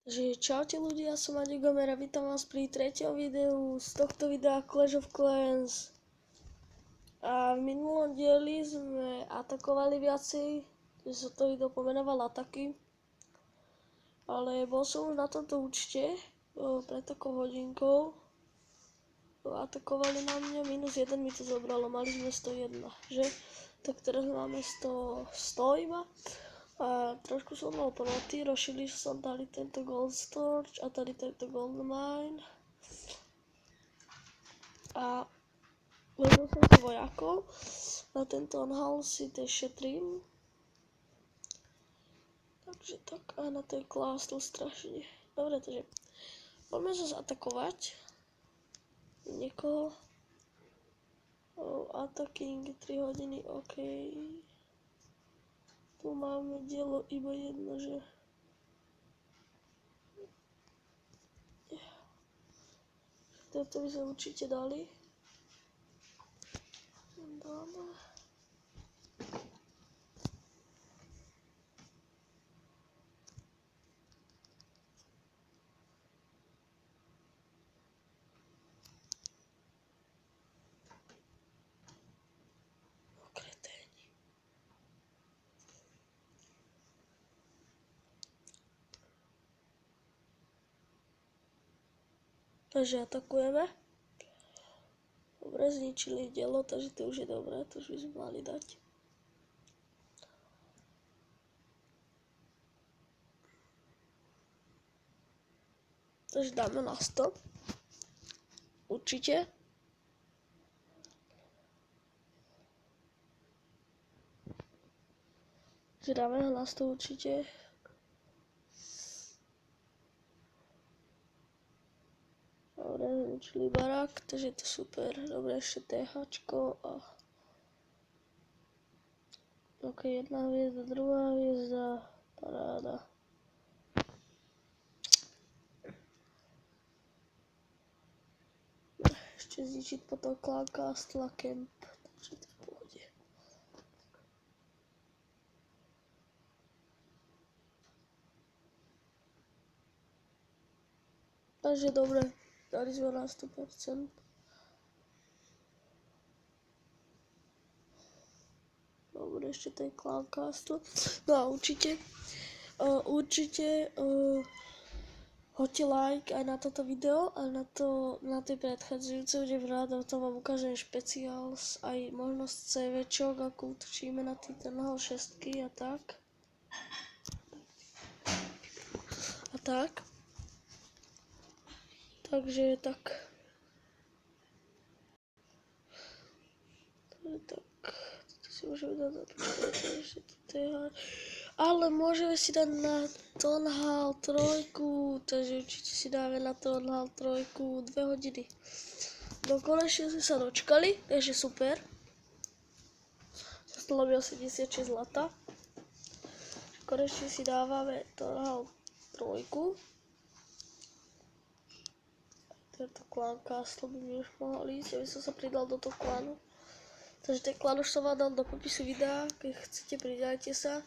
Takže čaute ľudia, som Maďo Gamer a vítam vás pri treťom videu z tohto videa Clash of Clans. A v minulom dieli sme atakovali viacej, takže sa to video pomenoval ataky. Ale bol som už na tomto účte pred takou hodinkou. Atakovali na mňa, -1 mi to zobralo, mali sme 101, že? Tak teraz máme 100 iba. A trošku som mal proty, rozšili som tady tento gold storage a tady tento gold mine. A vezol som si vojakov, na tento unhaul si teď šetrím. Takže tak, a na ten klásl strašne. Dobre, takže poďme sa zaatakovať niekoho. Attacking 3 hodiny, OK. Tu máme dielo iba jedno, že? Toto by sme určite dali. Dáme. Takže atakujeme. Dobre, zničili dielo, takže to už je dobré, to už by sme mali dať. Takže dáme na 100. Určite. Takže dáme ho na 100 určite. Dobre, zničili barák, takže je to super. Dobre, ešte THčko a... OK, jedna hviezda, druhá hviezda, paráda. Ešte zničiť potom Clan Castle a Camp, takže to v pohode. Takže dobre. Dali sme na 100%. Dobre, ešte ten Clan Castle. No a určite hoďte like aj na toto video a na tie predchádzajúce, kde rád to vám ukážem špeciál aj možnosť CVčok, ako útočíme na tie Eternal 6 a tak. Takže tak. Toto si môžeme dať ešte TH. Ale môžeme si dať na Tonhal 3, takže určite si dáme na Tonhal 3 2 hodiny. No konečne sme sa dočkali, takže super. Zostalo mi 86 zlata. Konečne si dávame Tonhal 3. Tento Clan Castle by mi už mohol ísť, aby som sa pridal do toho klanu. Takže ten klan už som vám dal do popisu videa, keď chcete, pridajte sa.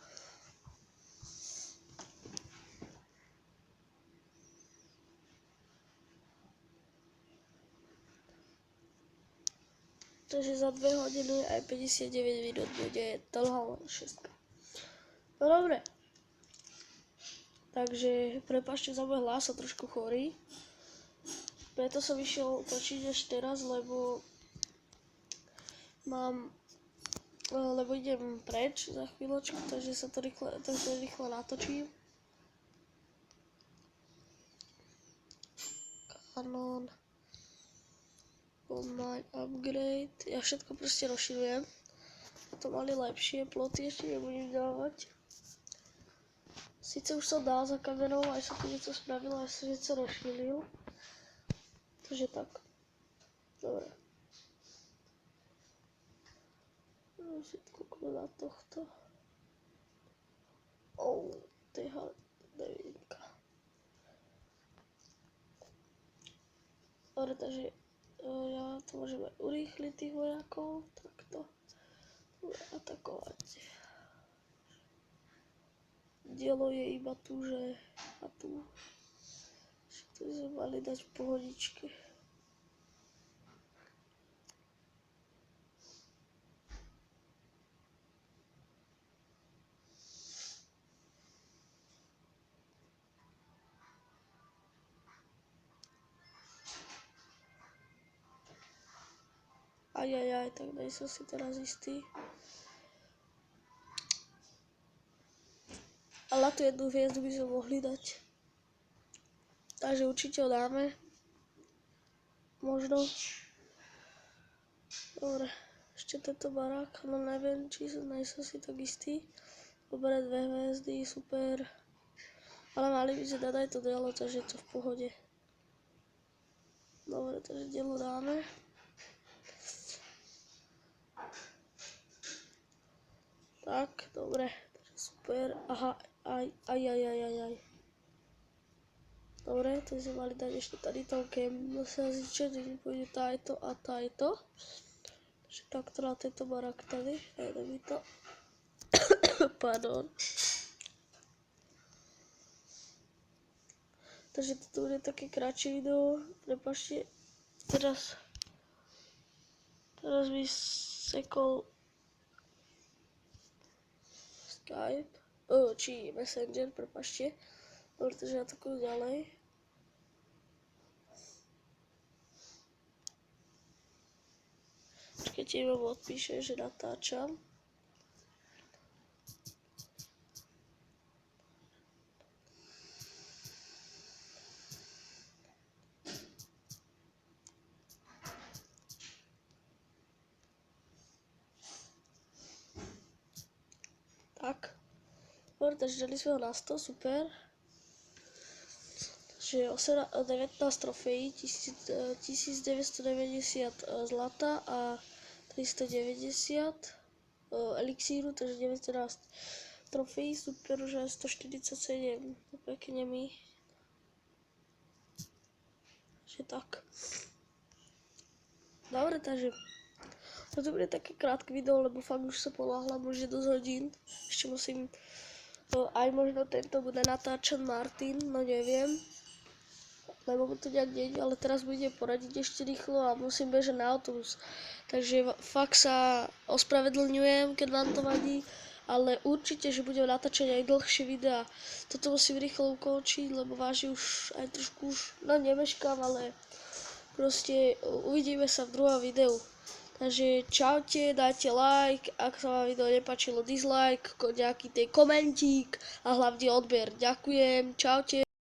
Takže za 2 hodiny aj 59 minút bude Tonhal 6. No dobre. Takže prepáčte za môj hlas, som trošku chorý. Preto som išiel točiť až teraz, lebo idem preč za chvíľočku, takže sa to rýchle natočím. Canon, online upgrade, ja všetko proste rozširujem. To mali lepšie ploty, ešte nebudem dávať. Sice už som dal za kamerou, aj som tu niečo spravil, aj som niečo rozšíril. Takže tak. Dobre. Všetko na tohto. TH9. Dobre, takže ja to môžeme urýchliť tých vojakov. Takto. Dobre, atakovať. Dielo je iba tu, že a tu. To sme mali dať v pohodičke. Ajajaj, tak nej som si teraz istý. Ale na tú jednu hviezdu by sme mohli dať. Takže určite ho dáme. Možno. Dobre, ešte tento barák, no neviem, nejsem si tak istý. Dobre, 2 hviezdy, super. Ale mali by sme dať aj to dielo, takže je to v pohode. Dobre, takže dielo dáme. Tak, dobre, takže super. Aha, aj. Dobre, to sme mali dať ešte tady toľké saziče, kde pôjde tajto a tajto. Takže takto na tento barák tady, nejde mi to. Pardon. Takže toto bude také kratšie video, prepáčte. Teraz by sekol Skype, či Messenger, prepáčte. Dobre, takže ja takú ďalej. Počkajte, mi odpíše, že natáčam. Tak. Dobre, takže dali sme ho na 100, super. Takže 19 trofejí, 1990 zlata a 390 elixíru, takže 19 trofejí, super, že 147, to pekne mi. Takže tak. Dobre, takže toto bude také krátke video, lebo fakt už sa poláhla, možno dosť hodín. Ešte musím, aj možno tento bude natáčať Martin, no neviem. Lebo to nejak nejde, ale teraz budem poradiť ešte rýchlo a musím bežať na autobus. Takže fakt sa ospravedlňujem, keď vám to vadí, ale určite, že budem natáčať aj dlhšie videá. Toto musím rýchlo ukončiť, lebo váži už aj trošku no nemeškám, ale proste uvidíme sa v druhom videu. Takže čaute, dajte like, ak sa vám video nepáčilo dislike, nejaký ten komentík a hlavne odber. Ďakujem, čaute.